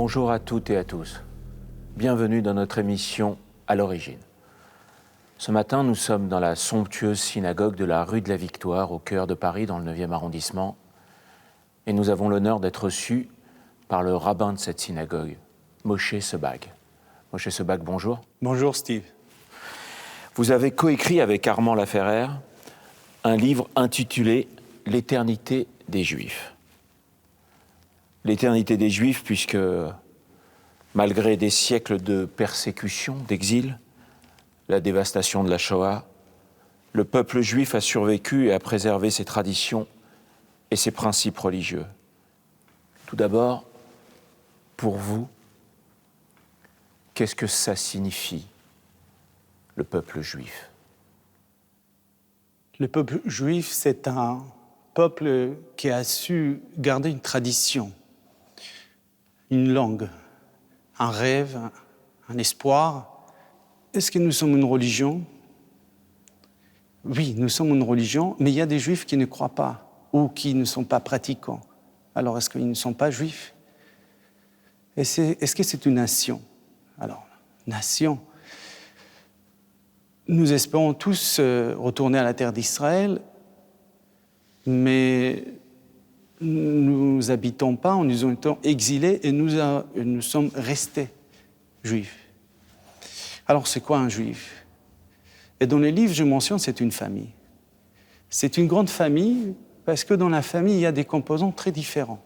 Bonjour à toutes et à tous. Bienvenue dans notre émission À l'origine. Ce matin, nous sommes dans la somptueuse synagogue de la rue de la Victoire, au cœur de Paris, dans le 9e arrondissement. Et nous avons l'honneur d'être reçus par le rabbin de cette synagogue, Moshe Sebag. Moshe Sebag, bonjour. Bonjour Steve. Vous avez coécrit avec Armand Laferrère un livre intitulé « L'éternité des Juifs ». L'éternité des Juifs, puisque malgré des siècles de persécution, d'exil, la dévastation de la Shoah, le peuple juif a survécu et a préservé ses traditions et ses principes religieux. Tout d'abord, pour vous, qu'est-ce que ça signifie, le peuple juif ? Le peuple juif, c'est un peuple qui a su garder une tradition, une langue, un rêve, un espoir. Est-ce que nous sommes une religion ? Oui, nous sommes une religion, mais il y a des juifs qui ne croient pas ou qui ne sont pas pratiquants. Alors, est-ce qu'ils ne sont pas juifs ? Est-ce que c'est une nation ? Alors, nation. Nous espérons tous retourner à la terre d'Israël, mais nous n'habitons pas, nous étions exilés et nous sommes restés juifs. Alors, c'est quoi un juif ? Et dans les livres, je mentionne, c'est une famille. C'est une grande famille parce que dans la famille, il y a des composants très différents.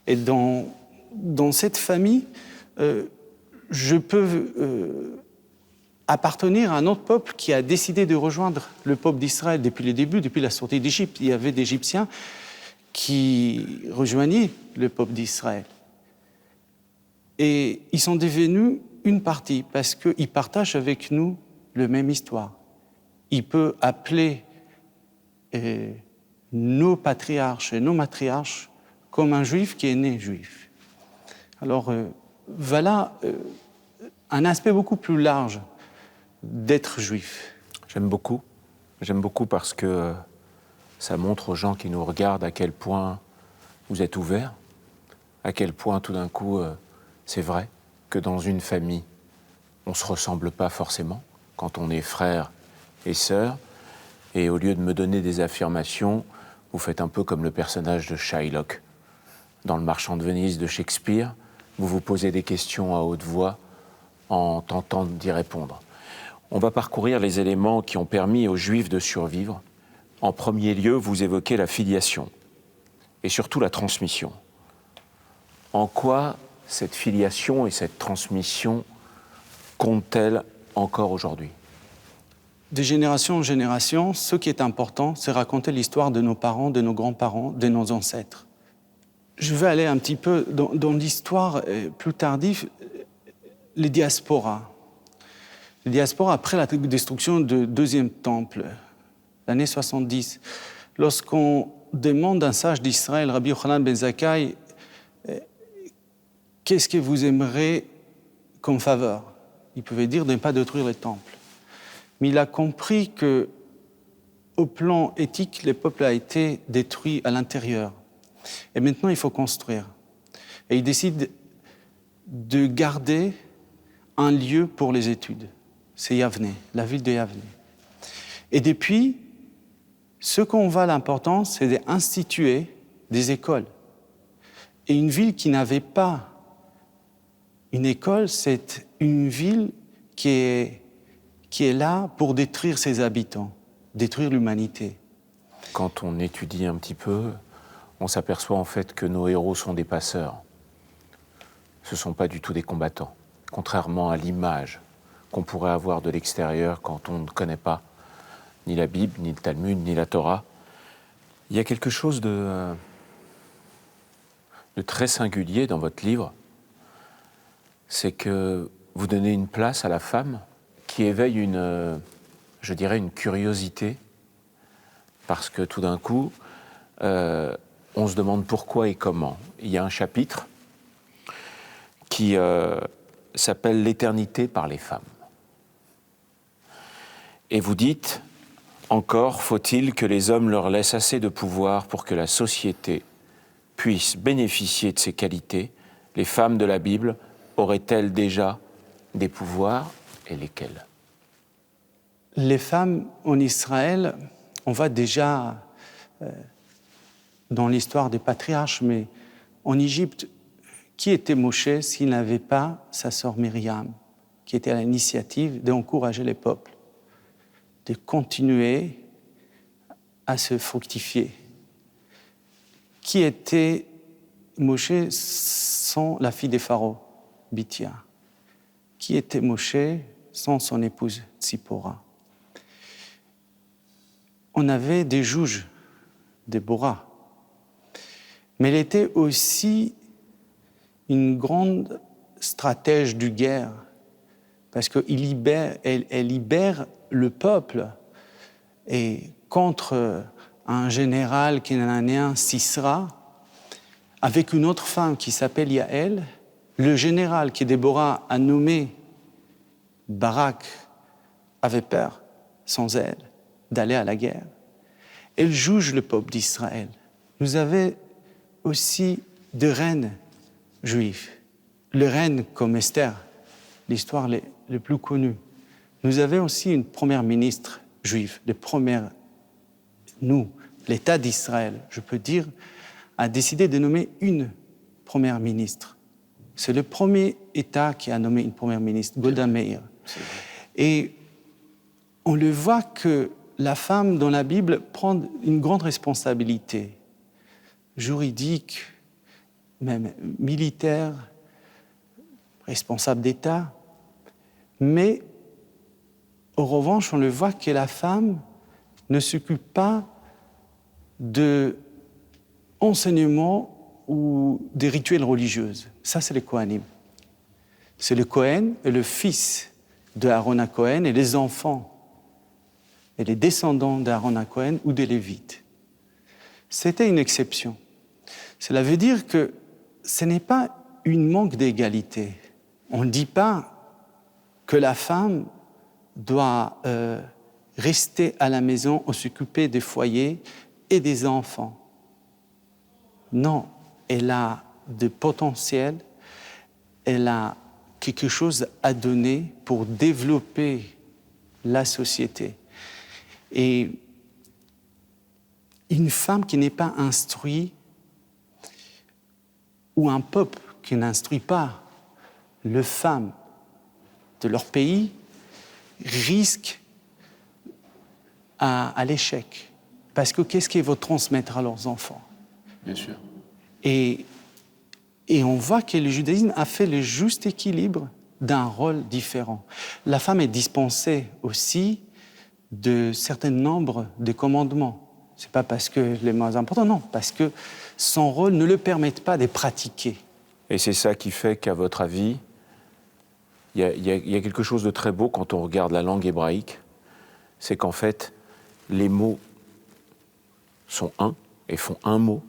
Et dans cette famille, je peux appartenir à un autre peuple qui a décidé de rejoindre le peuple d'Israël depuis le début, depuis la sortie d'Égypte. Il y avait des Égyptiens qui rejoignaient le peuple d'Israël. Et ils sont devenus une partie parce qu'ils partagent avec nous la même histoire. Il peut appeler nos patriarches et nos matriarches comme un juif qui est né juif. Alors, voilà un aspect beaucoup plus large d'être juif. J'aime beaucoup parce que ça montre aux gens qui nous regardent à quel point vous êtes ouverts, à quel point tout d'un coup, c'est vrai que dans une famille, on ne se ressemble pas forcément quand on est frère et sœur. Et au lieu de me donner des affirmations, vous faites un peu comme le personnage de Shylock dans Le Marchand de Venise de Shakespeare. Vous vous posez des questions à haute voix en tentant d'y répondre. On va parcourir les éléments qui ont permis aux Juifs de survivre. En premier lieu, vous évoquez la filiation et surtout la transmission. En quoi cette filiation et cette transmission comptent-elles encore aujourd'hui ? De génération en génération, ce qui est important, c'est raconter l'histoire de nos parents, de nos grands-parents, de nos ancêtres. Je vais aller un petit peu dans l'histoire plus tardive, les diasporas. Les diasporas, après la destruction du deuxième temple, l'année 70, lorsqu'on demande à un sage d'Israël, Rabbi Yochanan ben Zakkai, qu'est-ce que vous aimeriez comme faveur ? Il pouvait dire de ne pas détruire le temple. Mais il a compris qu'au plan éthique, le peuple a été détruit à l'intérieur. Et maintenant, il faut construire. Et il décide de garder un lieu pour les études. C'est Yavne, la ville de Yavne. Et depuis, ce qu'on voit l'important, c'est d'instituer des écoles. Et une ville qui n'avait pas une école, c'est une ville qui est là pour détruire ses habitants, détruire l'humanité. Quand on étudie un petit peu, on s'aperçoit en fait que nos héros sont des passeurs. Ce ne sont pas du tout des combattants, contrairement à l'image qu'on pourrait avoir de l'extérieur quand on ne connaît pas ni la Bible, ni le Talmud, ni la Torah. Il y a quelque chose de très singulier dans votre livre, c'est que vous donnez une place à la femme qui éveille une curiosité, parce que tout d'un coup, on se demande pourquoi et comment. Il y a un chapitre qui s'appelle « L'éternité par les femmes ». Et vous dites, encore faut-il que les hommes leur laissent assez de pouvoir pour que la société puisse bénéficier de ces qualités les femmes de la Bible auraient-elles déjà des pouvoirs et lesquels? Les femmes en Israël, on voit déjà dans l'histoire des patriarches, mais en Égypte, qui était Moshe s'il n'avait pas sa sœur Myriam, qui était à l'initiative d'encourager les peuples, de continuer à se fructifier. Qui était Moshe sans la fille des pharaons, Bithia? Qui était Moshe sans son épouse Tzipora? On avait des juges, Déborah, mais elle était aussi une grande stratège de guerre, parce qu'elle libère le peuple et contre un général cananéen, Sisra, avec une autre femme qui s'appelle Yaël. Le général que Déborah a nommé Barak avait peur, sans elle, d'aller à la guerre. Elle juge le peuple d'Israël. Nous avons aussi des reines juives. Les reines comme Esther, l'histoire la plus connue. Nous avons aussi une première ministre juive, l'État d'Israël, je peux dire, a décidé de nommer une première ministre. C'est le premier État qui a nommé une première ministre, Golda Meir. Et on le voit que la femme dans la Bible prend une grande responsabilité juridique, même militaire, responsable d'État. Mais en revanche, on le voit que la femme ne s'occupe pas de enseignement ou des rituels religieux. Ça, c'est les Kohanim. C'est le Kohen et le fils de Aaron à Kohen et les enfants et les descendants d'Aaron à Kohen ou des Lévites. C'était une exception. Cela veut dire que ce n'est pas une manque d'égalité. On ne dit pas que la femme doit rester à la maison ou s'occuper des foyers et des enfants. Non, elle a de potentiel, elle a quelque chose à donner pour développer la société. Et une femme qui n'est pas instruite ou un peuple qui n'instruit pas les femmes de leur pays risque à l'échec. Parce que qu'est-ce qu'ils vont transmettre à leurs enfants? Bien sûr. Et on voit que le judaïsme a fait le juste équilibre d'un rôle différent. La femme est dispensée aussi de certain nombre de commandements. Ce n'est pas parce que les moins importants, non, parce que son rôle ne le permet pas de pratiquer. Et c'est ça qui fait qu'à votre avis, il y a quelque chose de très beau quand on regarde la langue hébraïque, c'est qu'en fait, les mots sont un et font un mot,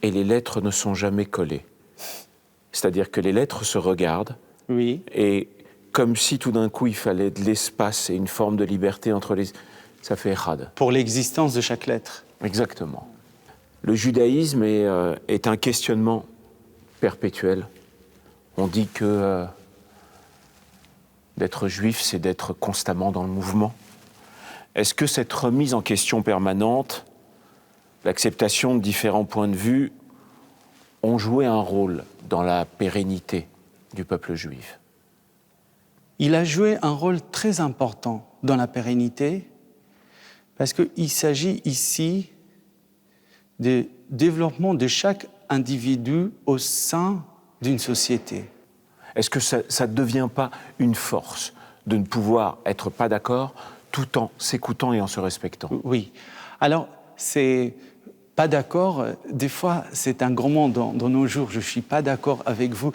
et les lettres ne sont jamais collées. C'est-à-dire que les lettres se regardent, oui. Et comme si tout d'un coup il fallait de l'espace et une forme de liberté entre les... Ça fait echad. Pour l'existence de chaque lettre. Exactement. Le judaïsme est un questionnement perpétuel. On dit que d'être juif, c'est d'être constamment dans le mouvement. Est-ce que cette remise en question permanente, l'acceptation de différents points de vue, ont joué un rôle dans la pérennité du peuple juif? Il a joué un rôle très important dans la pérennité parce qu'il s'agit ici du développement de chaque individu au sein d'une société. Est-ce que ça ne devient pas une force de ne pouvoir être pas d'accord tout en s'écoutant et en se respectant? Oui. Alors, c'est pas d'accord. Des fois, c'est un grand mot dans nos jours. Je ne suis pas d'accord avec vous.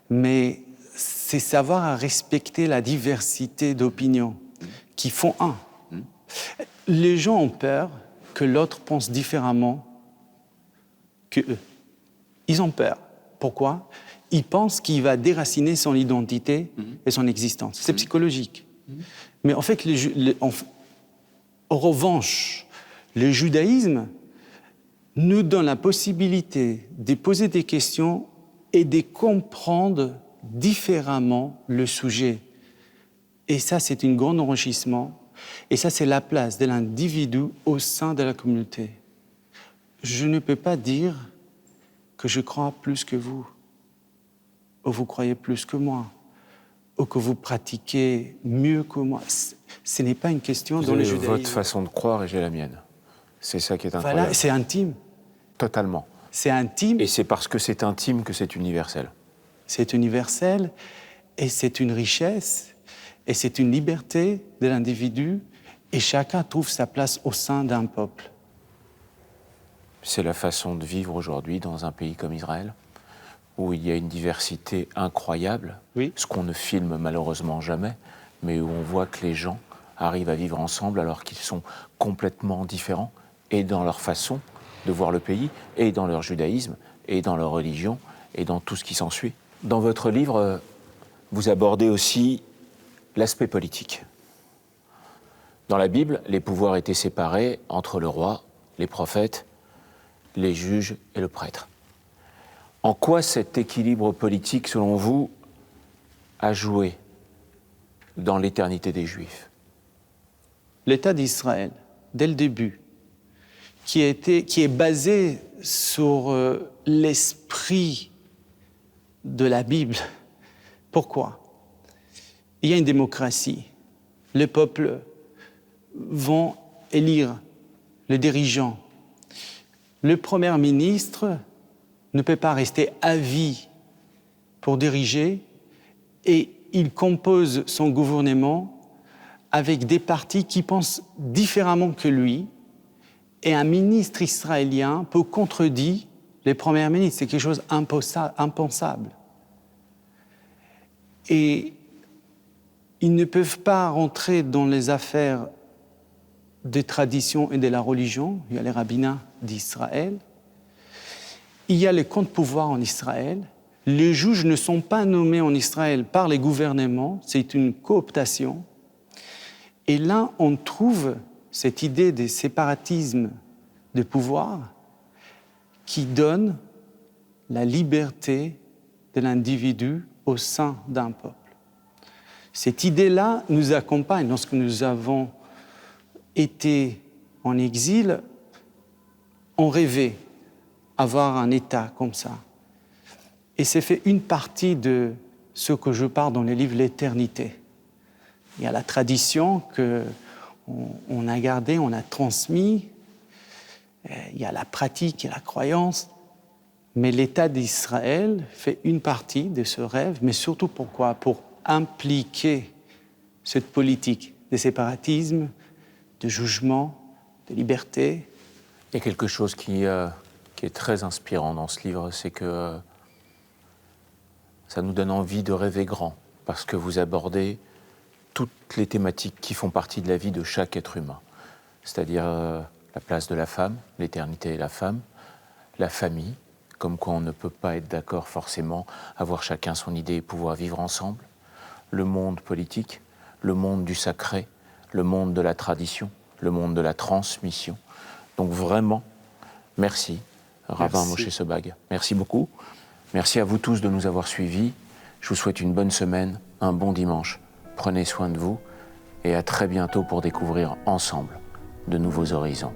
Mais c'est savoir respecter la diversité d'opinions qui font un. Les gens ont peur que l'autre pense différemment qu'eux. Ils ont peur. Pourquoi? Ils pensent qu'il va déraciner son identité et son existence. C'est psychologique. Mais en fait, en revanche, le judaïsme nous donne la possibilité de poser des questions et de comprendre différemment le sujet. Et ça, c'est un grand enrichissement. Et ça, c'est la place de l'individu au sein de la communauté. Je ne peux pas dire que je crois plus que vous, ou vous croyez plus que moi, ou que vous pratiquez mieux que moi. Ce n'est pas une question dans le judaïsme. Vous avez votre façon de croire et j'ai la mienne. C'est ça qui est incroyable. Voilà, c'est intime. Totalement. C'est intime. Et c'est parce que c'est intime que c'est universel. C'est universel, et c'est une richesse, et c'est une liberté de l'individu, et chacun trouve sa place au sein d'un peuple. C'est la façon de vivre aujourd'hui dans un pays comme Israël, où il y a une diversité incroyable, Oui. ce qu'on ne filme malheureusement jamais, mais où on voit que les gens arrivent à vivre ensemble alors qu'ils sont complètement différents, et dans leur façon de voir le pays, et dans leur judaïsme, et dans leur religion, et dans tout ce qui s'ensuit. Dans votre livre, vous abordez aussi l'aspect politique. Dans la Bible, les pouvoirs étaient séparés entre le roi, les prophètes, les juges et le prêtre. En quoi cet équilibre politique, selon vous, a joué dans l'éternité des Juifs? L'État d'Israël, dès le début, qui est basé sur l'esprit de la Bible. Pourquoi? Il y a une démocratie. Les peuples vont élire le dirigeant. Le Premier ministre ne peut pas rester à vie pour diriger, et il compose son gouvernement avec des partis qui pensent différemment que lui, et un ministre israélien peut contredire les premiers ministres. C'est quelque chose impensable. Et ils ne peuvent pas rentrer dans les affaires des traditions et de la religion. Il y a les rabbinats d'Israël. Il y a les contre-pouvoirs en Israël. Les juges ne sont pas nommés en Israël par les gouvernements, c'est une cooptation. Et là, on trouve cette idée de séparatisme de pouvoir qui donne la liberté de l'individu au sein d'un peuple. Cette idée-là nous accompagne lorsque nous avons été en exil. On rêvait avoir un État comme ça. Et c'est fait une partie de ce que je parle dans les livres L'Éternité. Il y a la tradition qu'on a gardée, on a transmis. Il y a la pratique et la croyance. Mais l'État d'Israël fait une partie de ce rêve, mais surtout pourquoi? Pour impliquer cette politique de séparatisme, de jugement, de liberté. Il y a quelque chose qui est très inspirant dans ce livre, c'est que ça nous donne envie de rêver grand, parce que vous abordez toutes les thématiques qui font partie de la vie de chaque être humain, c'est-à-dire la place de la femme, l'éternité et la femme, la famille, comme quoi on ne peut pas être d'accord forcément, avoir chacun son idée et pouvoir vivre ensemble, le monde politique, le monde du sacré, le monde de la tradition, le monde de la transmission. Donc vraiment, merci, Rabbin Moshe Sobag. Merci beaucoup. Merci à vous tous de nous avoir suivis. Je vous souhaite une bonne semaine, un bon dimanche. Prenez soin de vous et à très bientôt pour découvrir ensemble de nouveaux horizons.